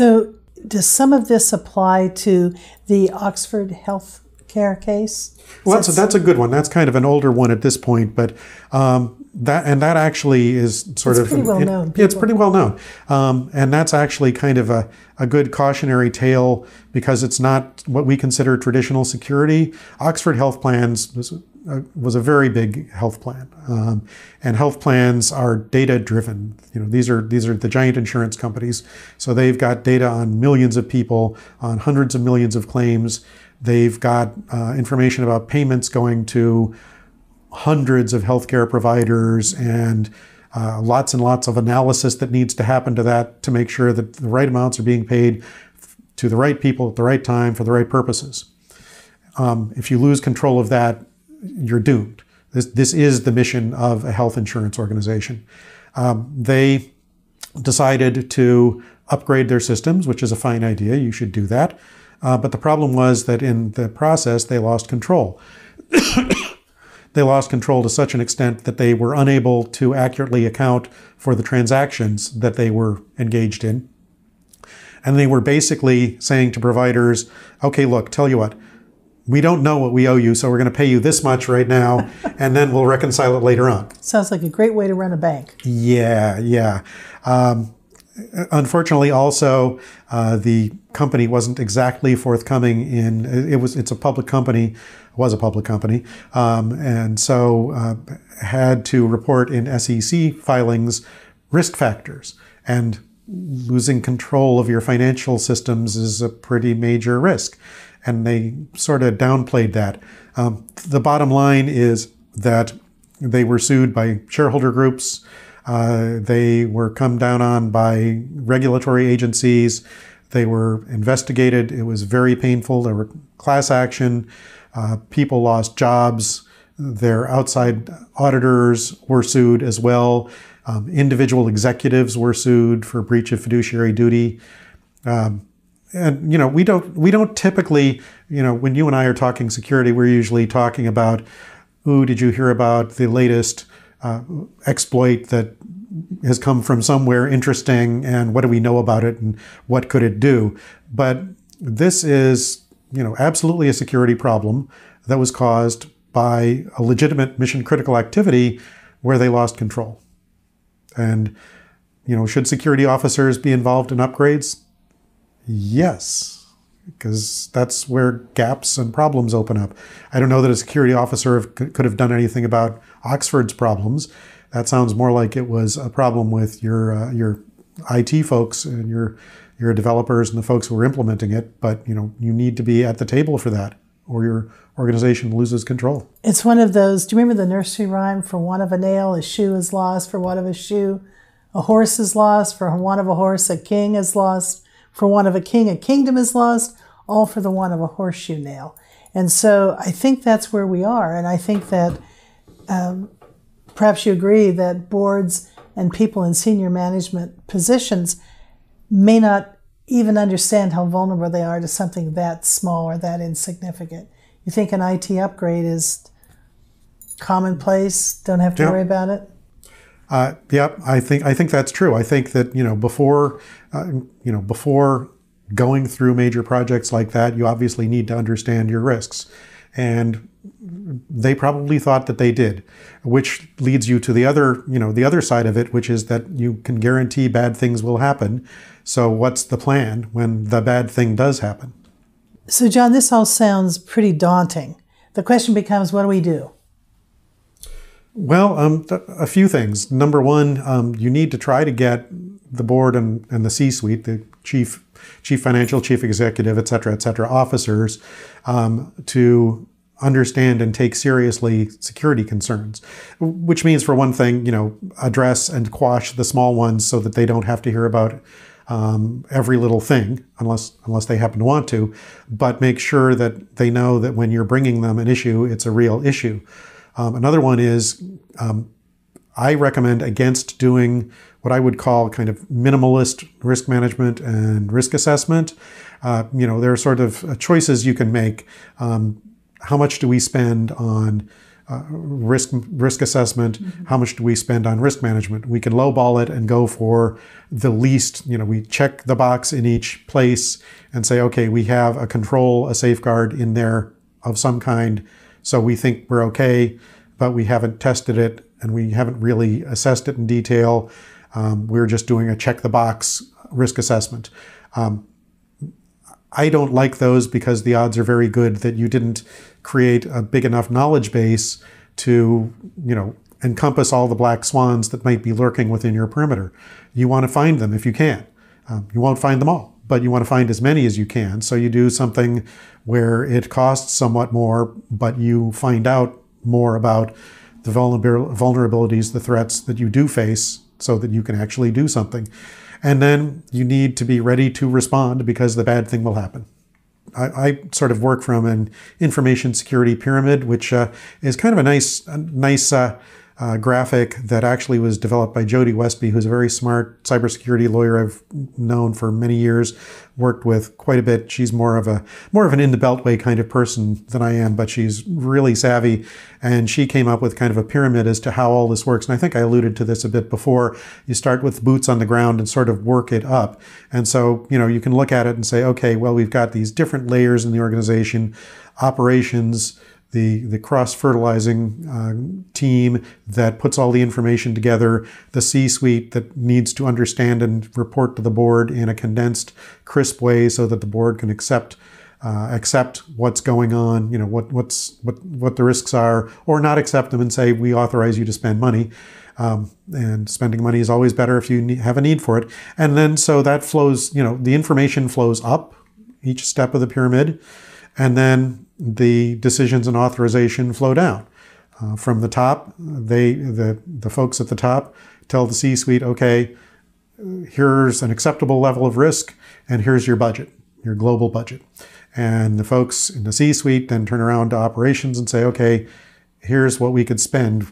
So does some of this apply to the Oxford healthcare case? Well, that's a good one. That's kind of an older one at this point, but that actually is sort of pretty well known. It's pretty well known, and that's actually kind of a good cautionary tale because it's not what we consider traditional security. Oxford Health Plans was a very big health plan, and health plans are data driven. These are the giant insurance companies, so they've got data on millions of people, on hundreds of millions of claims. They've got information about payments going to hundreds of healthcare providers and lots and lots of analysis that needs to happen to that to make sure that the right amounts are being paid to the right people at the right time for the right purposes. If you lose control of that, you're doomed. This is the mission of a health insurance organization. They decided to upgrade their systems, which is a fine idea. You should do that. But the problem was that in the process, they lost control. They lost control to such an extent that they were unable to accurately account for the transactions that they were engaged in. And they were basically saying to providers, okay, look, tell you what, we don't know what we owe you, so we're going to pay you this much right now, and then we'll reconcile it later on. Sounds like a great way to run a bank. Yeah. Unfortunately, also, the company wasn't exactly forthcoming in, it's a public company, was a public company, and so had to report in SEC filings risk factors. And losing control of your financial systems is a pretty major risk. And they sort of downplayed that. The bottom line is that they were sued by shareholder groups. They were come down on by regulatory agencies. They were investigated. It was very painful. There were class action. People lost jobs. Their outside auditors were sued as well. Individual executives were sued for breach of fiduciary duty. And we don't typically, when you and I are talking security, we're usually talking about, ooh, did you hear about the latest exploit that has come from somewhere interesting, and what do we know about it, and what could it do? But this is, absolutely a security problem that was caused by a legitimate mission-critical activity where they lost control. And, should security officers be involved in upgrades? Yes, because that's where gaps and problems open up. I don't know that a security officer could have done anything about Oxford's problems. That sounds more like it was a problem with your IT folks and your developers and the folks who were implementing it. But you need to be at the table for that, or your organization loses control. It's one of those. Do you remember the nursery rhyme? For want of a nail, a shoe is lost. For want of a shoe, a horse is lost. For want of a horse, a king is lost. For want of a king, a kingdom is lost, all for the want of a horseshoe nail. And so I think that's where we are. And I think that perhaps you agree that boards and people in senior management positions may not even understand how vulnerable they are to something that small or that insignificant. You think an IT upgrade is commonplace, don't have to worry about it? Yep, I think that's true. I think that before going through major projects like that, you obviously need to understand your risks, and they probably thought that they did, which leads you to the other side of it, which is that you can guarantee bad things will happen. So what's the plan when the bad thing does happen? So John, this all sounds pretty daunting. The question becomes, what do we do? Well, a few things. Number one, you need to try to get the board and the C-suite, the chief financial, chief executive, et cetera, officers, to understand and take seriously security concerns, which means, for one thing, address and quash the small ones so that they don't have to hear about every little thing, unless they happen to want to, but make sure that they know that when you're bringing them an issue, it's a real issue. Another one is I recommend against doing what I would call kind of minimalist risk management and risk assessment. There are sort of choices you can make. How much do we spend on risk assessment. How much do we spend on risk management? We can lowball it and go for the least. We check the box in each place and say, okay, we have a control, a safeguard in there of some kind, so we think we're okay, but we haven't tested it and we haven't really assessed it in detail. We're just doing a check the box risk assessment. I don't like those because the odds are very good that you didn't create a big enough knowledge base to, encompass all the black swans that might be lurking within your perimeter. You want to find them if you can. You won't find them all, but you want to find as many as you can. So you do something where it costs somewhat more, but you find out more about the vulnerabilities, the threats that you do face, so that you can actually do something. And then you need to be ready to respond because the bad thing will happen. I sort of work from an information security pyramid, which is kind of a nice graphic that actually was developed by Jody Westby, who's a very smart cybersecurity lawyer I've known for many years, worked with quite a bit. She's more of an in the beltway kind of person than I am, but she's really savvy. And she came up with kind of a pyramid as to how all this works. And I think I alluded to this a bit before. You start with boots on the ground and sort of work it up. And so, you can look at it and say, okay, well, we've got these different layers in the organization, operations, the cross-fertilizing team that puts all the information together, the C-suite that needs to understand and report to the board in a condensed, crisp way so that the board can accept what's going on, what the risks are, or not accept them and say, we authorize you to spend money. And spending money is always better if you have a need for it. And then so that flows, the information flows up each step of the pyramid, and then the decisions and authorization flow down. From the top, the folks at the top tell the C-suite, okay, here's an acceptable level of risk, and here's your budget, your global budget. And the folks in the C-suite then turn around to operations and say, okay, here's what we could spend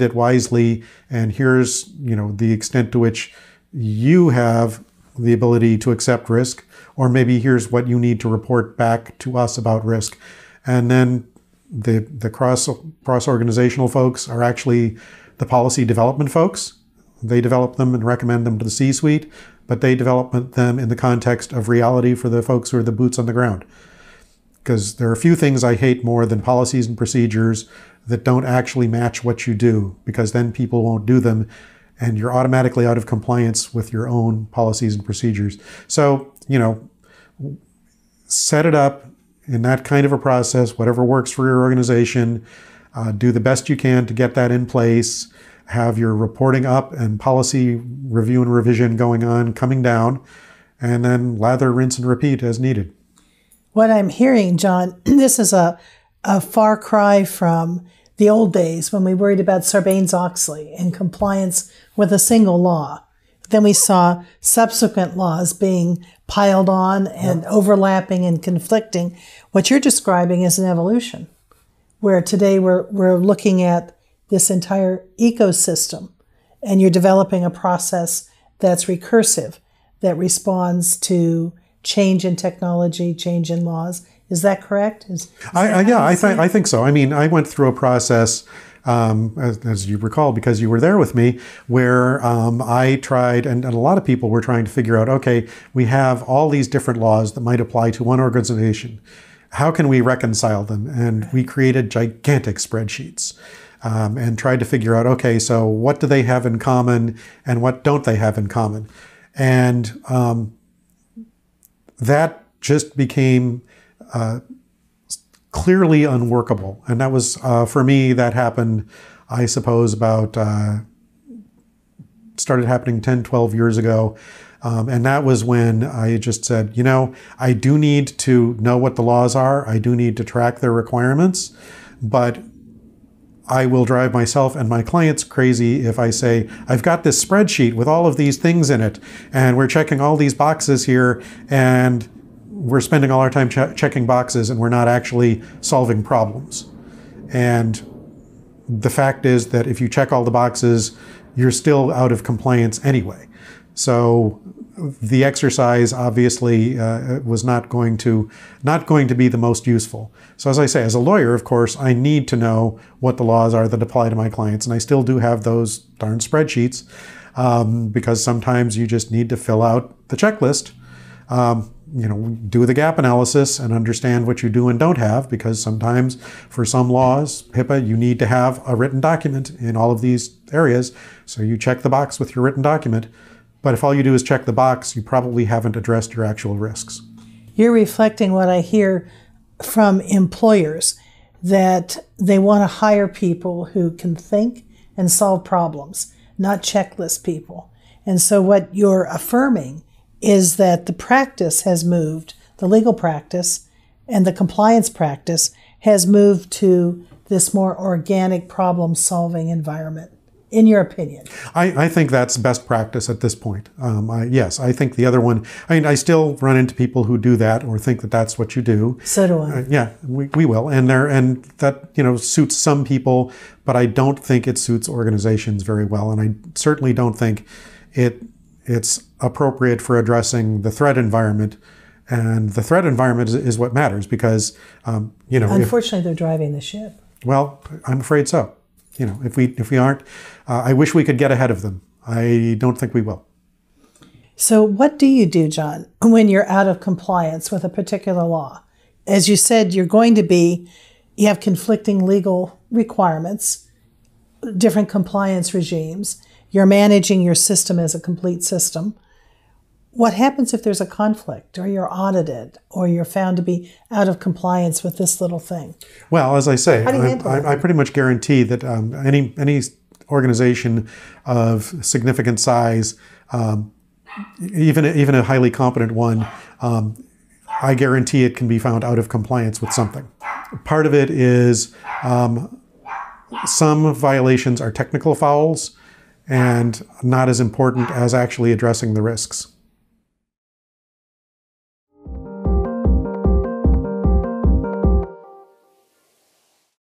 it wisely, and here's, the extent to which you have the ability to accept risk, or maybe here's what you need to report back to us about risk. And then the cross-organizational folks are actually the policy development folks. They develop them and recommend them to the C-suite, but they develop them in the context of reality for the folks who are the boots on the ground. Because there are a few things I hate more than policies and procedures that don't actually match what you do, because then people won't do them and you're automatically out of compliance with your own policies and procedures. So, set it up in that kind of a process, whatever works for your organization. Do the best you can to get that in place. Have your reporting up and policy review and revision coming down, and then lather, rinse, and repeat as needed. What I'm hearing, John, this is a far cry from the old days when we worried about Sarbanes-Oxley and compliance with a single law. Then we saw subsequent laws being piled on and overlapping and conflicting. What you're describing is an evolution, where today we're looking at this entire ecosystem, and you're developing a process that's recursive, that responds to change in technology, change in laws. Is that correct? I think so. I mean, I went through a process, as you recall, because you were there with me, where I tried, and a lot of people were trying to figure out, okay, we have all these different laws that might apply to one organization. How can we reconcile them? And we created gigantic spreadsheets and tried to figure out, okay, so what do they have in common and what don't they have in common? And that just became clearly unworkable. And that was, for me, that happened, I suppose, started happening 10, 12 years ago. And that was when I just said, I do need to know what the laws are. I do need to track their requirements, but I will drive myself and my clients crazy if I say, I've got this spreadsheet with all of these things in it, and we're checking all these boxes here, and we're spending all our time checking boxes, and we're not actually solving problems. And the fact is that if you check all the boxes, you're still out of compliance anyway. So the exercise obviously was not going to be the most useful. So as I say, as a lawyer, of course, I need to know what the laws are that apply to my clients, and I still do have those darn spreadsheets because sometimes you just need to fill out the checklist. Do the gap analysis and understand what you do and don't have, because sometimes for some laws, HIPAA, you need to have a written document in all of these areas. So you check the box with your written document. But if all you do is check the box, you probably haven't addressed your actual risks. You're reflecting what I hear from employers, that they want to hire people who can think and solve problems, not checklist people. And so what you're affirming is that the practice has moved, the legal practice and the compliance practice has moved to this more organic problem-solving environment, in your opinion. I think that's best practice at this point. Yes, I think the other one, I still run into people who do that or think that that's what you do. So do I. Yeah, we will. And that, suits some people, but I don't think it suits organizations very well. And I certainly don't think it's appropriate for addressing the threat environment. And the threat environment is what matters, because, unfortunately, they're driving the ship. Well, I'm afraid so. If we aren't, I wish we could get ahead of them. I don't think we will. So what do you do, John, when you're out of compliance with a particular law? As you said, you have conflicting legal requirements, different compliance regimes. You're managing your system as a complete system. What happens if there's a conflict, or you're audited, or you're found to be out of compliance with this little thing? Well, as I say, How do you handle it? I pretty much guarantee that any organization of significant size, even a highly competent one, I guarantee it can be found out of compliance with something. Part of it is some violations are technical fouls and not as important as actually addressing the risks.